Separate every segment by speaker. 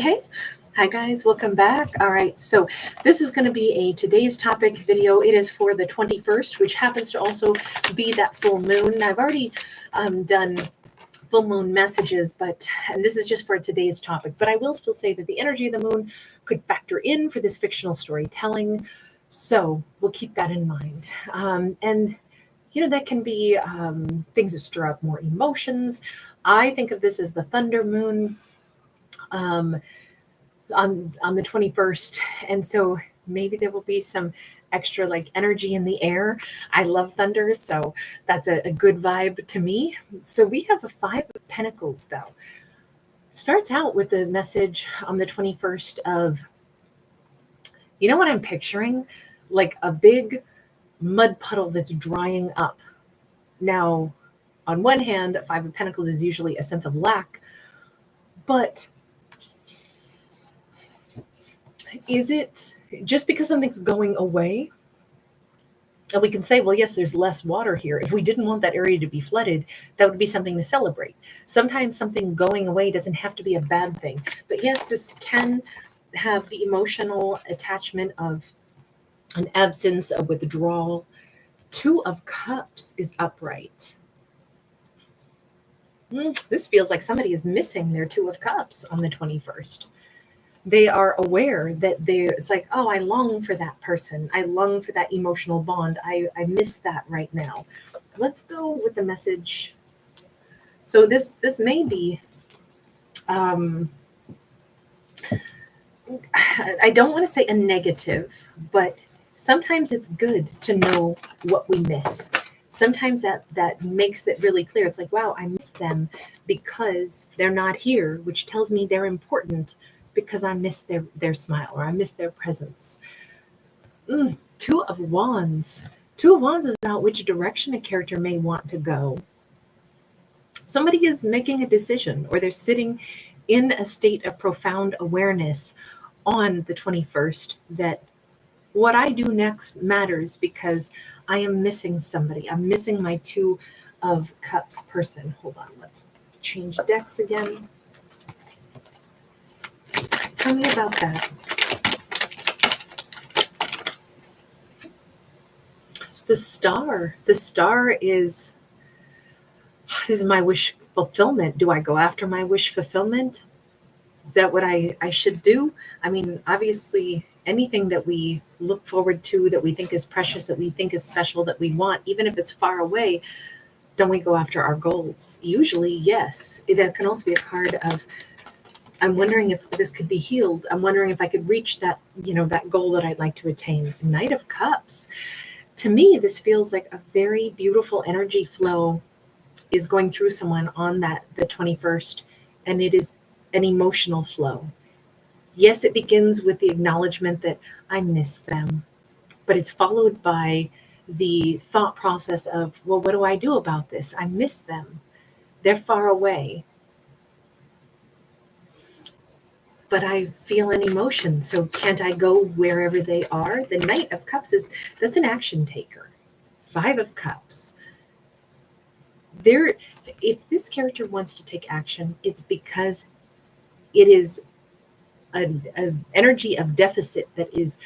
Speaker 1: Hey, hi guys, welcome back. All right, so this is going to be a today's topic video. It is for the 21st, which happens to also be that full moon. I've already done full moon messages, and this is just for today's topic, but I will still say that the energy of the moon could factor in for this fictional storytelling. So we'll keep that in mind. And that can be things that stir up more emotions. I think of this as the thunder moon. On the 21st, and so maybe there will be some extra like energy in the air. I love thunder, so that's a good vibe to me. So we have a 5 of Pentacles, though. Starts out with the message on the 21st of, what I'm picturing? Like a big mud puddle that's drying up. Now, on one hand, 5 of Pentacles is usually a sense of lack, but is it just because something's going away? And we can say, well, yes, there's less water here. If we didn't want that area to be flooded, that would be something to celebrate. Sometimes something going away doesn't have to be a bad thing. But yes, this can have the emotional attachment of an absence, a withdrawal. 2 of Cups is upright. This feels like somebody is missing their 2 of Cups on the 21st. They are aware that it's like, oh, I long for that person. I long for that emotional bond. I miss that right now. Let's go with the message. So this may be, I don't want to say a negative, but sometimes it's good to know what we miss. Sometimes that makes it really clear. It's like, wow, I miss them because they're not here, which tells me they're important, because I miss their smile, or I miss their presence. 2 of Wands. 2 of Wands is about which direction a character may want to go. Somebody is making a decision, or they're sitting in a state of profound awareness on the 21st that what I do next matters, because I am missing somebody. I'm missing my 2 of Cups person. Hold on, let's change decks again. Tell me about that. The Star. The Star is my wish fulfillment. Do I go after my wish fulfillment? Is that what I should do? I mean, obviously, anything that we look forward to, that we think is precious, that we think is special, that we want, even if it's far away, don't we go after our goals? Usually, yes. That can also be a card of, I'm wondering if this could be healed. I'm wondering if I could reach that, that goal that I'd like to attain. Knight of Cups. To me, this feels like a very beautiful energy flow is going through someone on the 21st, and it is an emotional flow. Yes, it begins with the acknowledgement that I miss them, but it's followed by the thought process of, well, what do I do about this? I miss them. They're far away, but I feel an emotion. So can't I go wherever they are? The Knight of Cups that's an action taker. 5 of Cups. If this character wants to take action, it's because it is an energy of deficit that is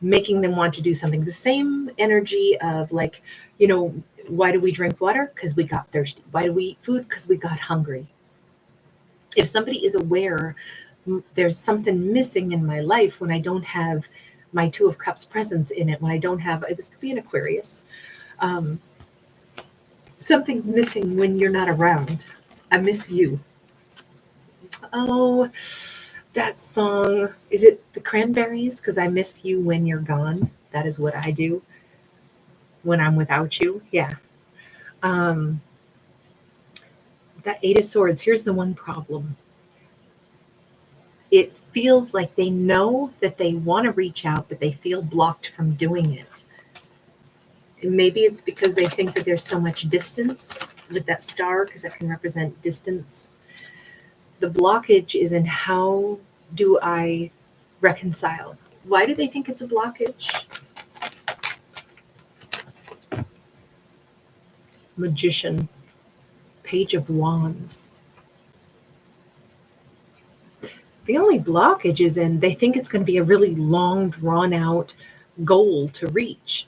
Speaker 1: making them want to do something. The same energy of, like, why do we drink water? Because we got thirsty. Why do we eat food? Because we got hungry. If somebody is aware there's something missing in my life when I don't have my 2 of Cups presence in it, when I don't have, this could be an Aquarius, something's missing when you're not around. I miss you. Oh, that song. Is it the Cranberries? Because I miss you when you're gone. That is what I do when I'm without you. Yeah. That 8 of Swords. Here's the one problem. It feels like they know that they want to reach out, but they feel blocked from doing it. Maybe it's because they think that there's so much distance with that star, because that can represent distance. The blockage is in, how do I reconcile? Why do they think it's a blockage? Magician. Page of Wands. The only blockage is in they think it's going to be a really long, drawn out goal to reach.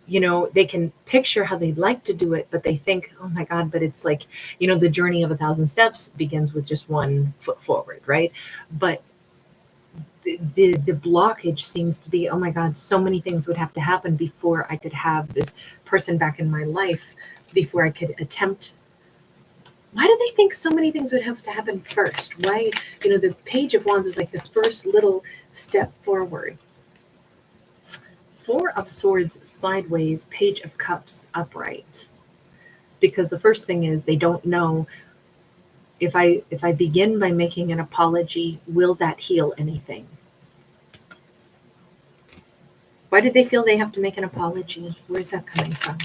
Speaker 1: They can picture how they'd like to do it, but they think, oh my God, but it's like, the journey of 1,000 steps begins with just one foot forward, right? But the blockage seems to be, oh my God, so many things would have to happen before I could have this person back in my life, before I could attempt. Why do they think so many things would have to happen first? Why, the Page of Wands is like the first little step forward. Four of Swords sideways, Page of Cups upright. Because the first thing is they don't know, if I begin by making an apology, will that heal anything? Why do they feel they have to make an apology? Where's that coming from?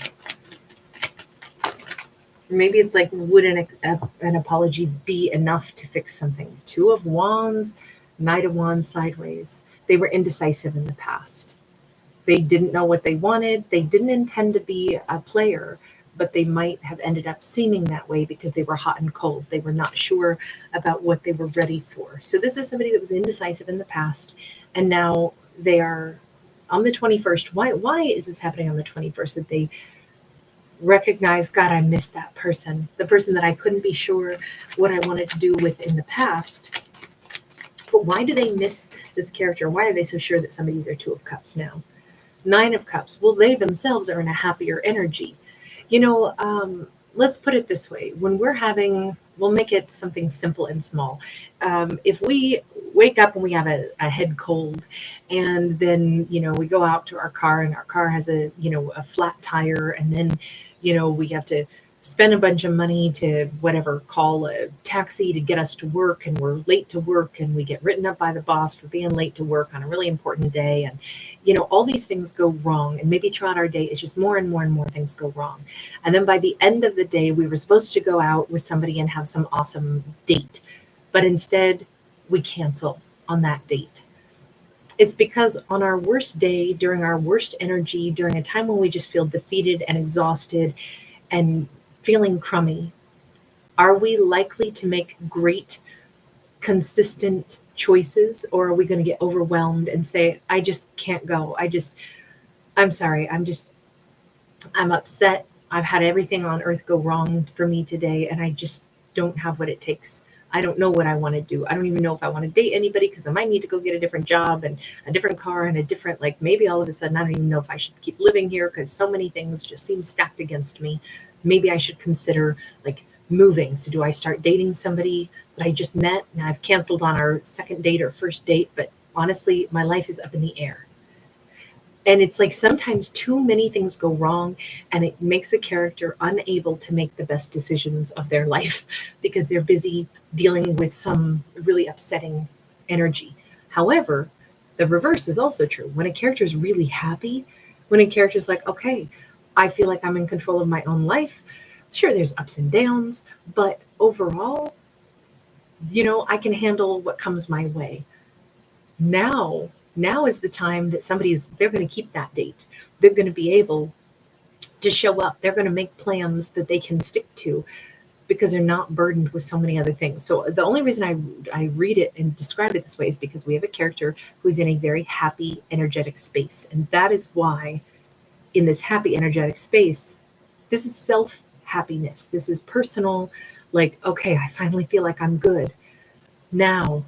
Speaker 1: Maybe it's like, would an apology be enough to fix something? Two of Wands, Knight of Wands sideways. They were indecisive in the past. They didn't know what they wanted. They didn't intend to be a player, but they might have ended up seeming that way because they were hot and cold. They were not sure about what they were ready for. So this is somebody that was indecisive in the past, and now they are on the 21st. Why is this happening on the 21st? That they recognize, God, I missed that person, the person that I couldn't be sure what I wanted to do with in the past. But why do they miss this character? Why are they so sure that somebody's their Two of Cups now? Nine of Cups. Well, they themselves are in a happier energy. Let's put it this way. When we'll make it something simple and small. If we wake up and we have a head cold, and then, we go out to our car and our car has a flat tire, and then, we have to spend a bunch of money to call a taxi to get us to work, and we're late to work, and we get written up by the boss for being late to work on a really important day. And, all these things go wrong. And maybe throughout our day, it's just more and more and more things go wrong. And then by the end of the day, we were supposed to go out with somebody and have some awesome date, but instead we cancel on that date. It's because on our worst day, during our worst energy, during a time when we just feel defeated and exhausted and feeling crummy, are we likely to make great, consistent choices, or are we going to get overwhelmed and say, I just can't go. I'm sorry. I'm upset. I've had everything on earth go wrong for me today, and I just don't have what it takes. I don't know what I want to do. I don't even know if I want to date anybody, because I might need to go get a different job and a different car and a different, maybe all of a sudden, I don't even know if I should keep living here because so many things just seem stacked against me. Maybe I should consider moving. So do I start dating somebody that I just met? Now I've canceled on our second date or first date, but honestly, my life is up in the air. And it's like sometimes too many things go wrong, and it makes a character unable to make the best decisions of their life because they're busy dealing with some really upsetting energy. However, the reverse is also true. When a character is really happy, when a character is like, okay, I feel like I'm in control of my own life. Sure, there's ups and downs, but overall, I can handle what comes my way. Now is the time that they're going to keep that date. They're going to be able to show up. They're going to make plans that they can stick to because they're not burdened with so many other things. So the only reason I read it and describe it this way is because we have a character who's in a very happy, energetic space. And that is why in this happy, energetic space, this is self-happiness. This is personal, okay, I finally feel like I'm good. Now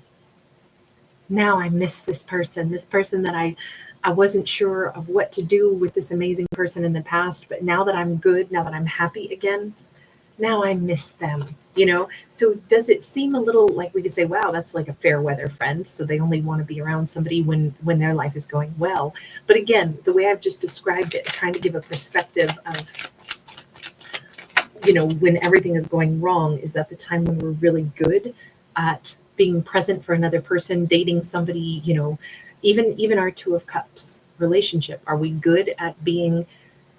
Speaker 1: I miss this person that I wasn't sure of what to do with this amazing person in the past, but now that I'm good, now that I'm happy again, now I miss them, So does it seem a little like we could say, wow, that's like a fair weather friend. So they only want to be around somebody when their life is going well. But again, the way I've just described it, trying to give a perspective of, when everything is going wrong, is that the time when we're really good at being present for another person, dating somebody, even our Two of Cups relationship. Are we good at being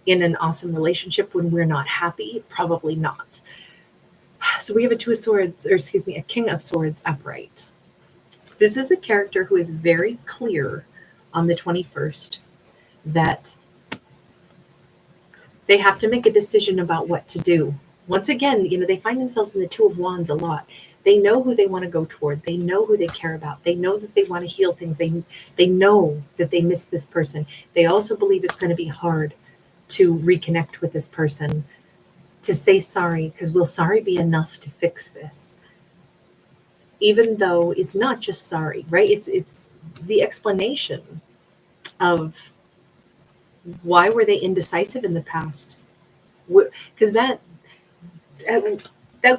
Speaker 1: in an awesome relationship when we're not happy? Probably not. So we have a King of Swords upright. This is a character who is very clear on the 21st that they have to make a decision about what to do. Once again, they find themselves in the Two of Wands a lot. They know who they want to go toward. They know who they care about. They know that they want to heal things. They know that they miss this person. They also believe it's going to be hard to reconnect with this person, to say sorry, because will sorry be enough to fix this? Even though it's not just sorry, right? It's the explanation of why were they indecisive in the past? Because that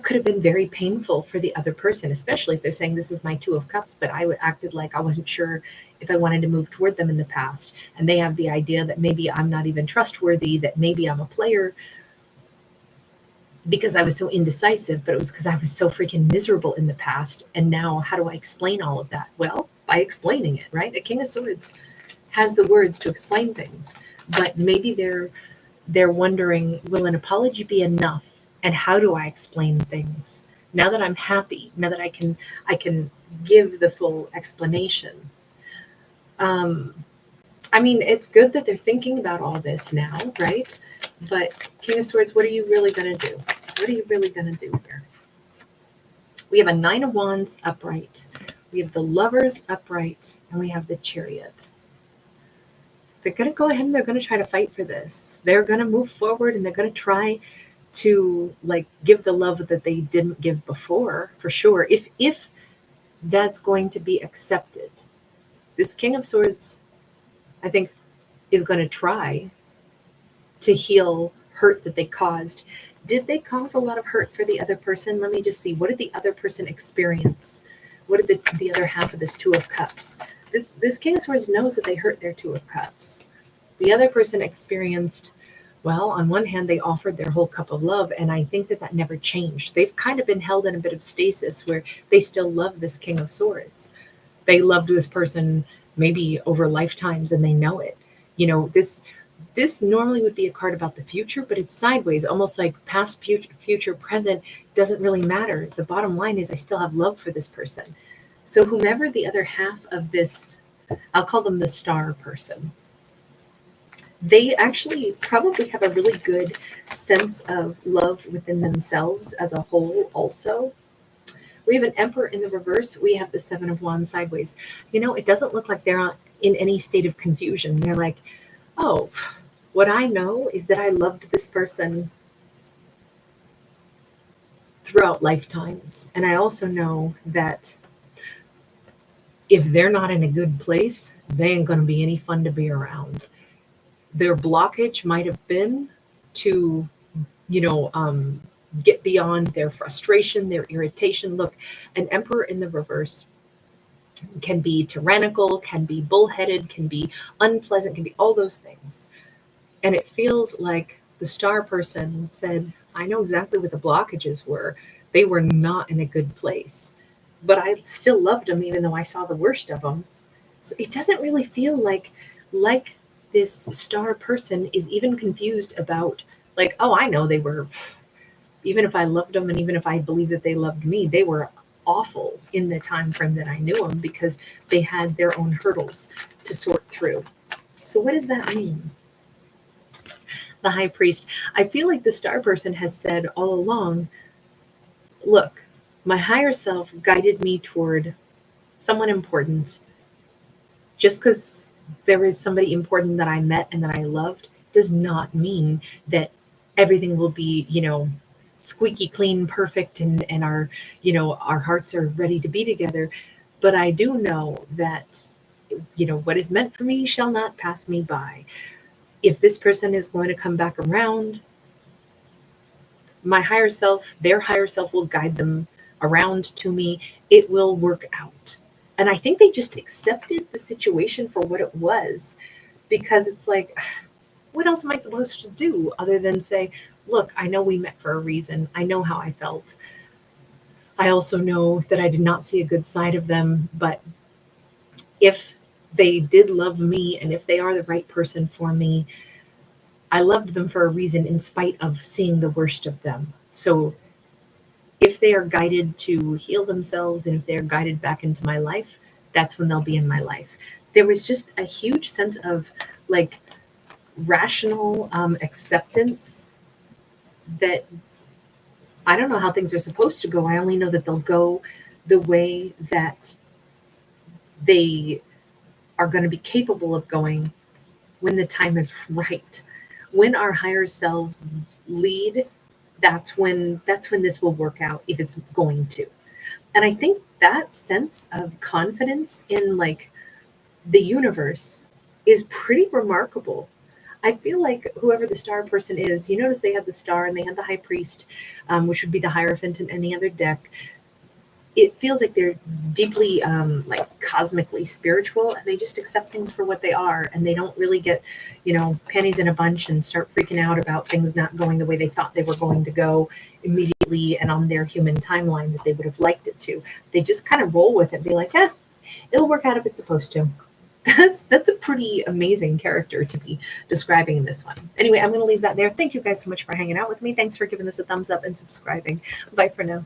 Speaker 1: could have been very painful for the other person, especially if they're saying, this is my Two of Cups, but I acted like I wasn't sure if I wanted to move toward them in the past. And they have the idea that maybe I'm not even trustworthy, that maybe I'm a player because I was so indecisive, but it was because I was so freaking miserable in the past. And now how do I explain all of that? Well, by explaining it, right? A King of Swords has the words to explain things, but maybe they're wondering, will an apology be enough? And how do I explain things? Now that I'm happy, now that I can give the full explanation. I mean, it's good that they're thinking about all this now, right? But King of Swords, what are you really going to do? What are you really going to do here? We have a Nine of Wands upright. We have the Lovers upright, and we have the Chariot. They're going to go ahead and they're going to try to fight for this. They're going to move forward and they're going to try to like give the love that they didn't give before, for sure. If that's going to be accepted, this King of Swords, I think, is going to try to heal hurt that they caused. Did they cause a lot of hurt for the other person? Let me just see. What did the other person experience? What did the other half of this Two of Cups? This King of Swords knows that they hurt their Two of Cups. The other person experienced, well, on one hand, they offered their whole cup of love, and I think that never changed. They've kind of been held in a bit of stasis where they still love this King of Swords. They loved this person maybe over lifetimes, and they know it. You know, this normally would be a card about the future, but it's sideways, almost like past, future, present doesn't really matter. The bottom line is I still have love for this person. So whomever the other half of this, I'll call them the star person, they actually probably have a really good sense of love within themselves as a whole also. We have an Emperor in the reverse. We have the Seven of Wands sideways. You know, it doesn't look like they're in any state of confusion. They're like, oh, what I know is that I loved this person throughout lifetimes. And I also know that if they're not in a good place, they ain't going to be any fun to be around. Their blockage might have been to, get beyond their frustration, their irritation. Look, an Emperor in the reverse can be tyrannical, can be bullheaded, can be unpleasant, can be all those things. And it feels like the star person said, I know exactly what the blockages were. They were not in a good place, but I still loved them even though I saw the worst of them. So it doesn't really feel like this star person is even confused about like, oh, I know they were, even if I loved them and even if I believe that they loved me, they were awful in the time frame that I knew them because they had their own hurdles to sort through. So what does that mean? The High Priest. I feel like the star person has said all along, look, my higher self guided me toward someone important. Just because there is somebody important that I met and that I loved does not mean that everything will be, squeaky clean, perfect, and our, our hearts are ready to be together. But I do know that, what is meant for me shall not pass me by. If this person is going to come back around, my higher self, their higher self will guide them around to me. It will work out. And I think they just accepted the situation for what it was, because it's like, what else am I supposed to do other than say, look, I know we met for a reason. I know how I felt. I also know that I did not see a good side of them, but if they did love me and if they are the right person for me, I loved them for a reason in spite of seeing the worst of them. So if they are guided to heal themselves and if they're guided back into my life, that's when they'll be in my life. There was just a huge sense of like rational acceptance that I don't know how things are supposed to go. I only know that they'll go the way that they are going to be capable of going when the time is right. When our higher selves lead, that's when this will work out, if it's going to. And I think that sense of confidence in like the universe is pretty remarkable. I feel like whoever the star person is, you notice they had the star and they had the high priest, which would be the Hierophant in any other deck. It feels like they're deeply like cosmically spiritual, and they just accept things for what they are, and they don't really get, panties in a bunch and start freaking out about things not going the way they thought they were going to go immediately and on their human timeline that they would have liked it to. They just kind of roll with it and be like, it'll work out if it's supposed to. That's a pretty amazing character to be describing in this one. Anyway, I'm going to leave that there. Thank you guys so much for hanging out with me. Thanks for giving this a thumbs up and subscribing. Bye for now.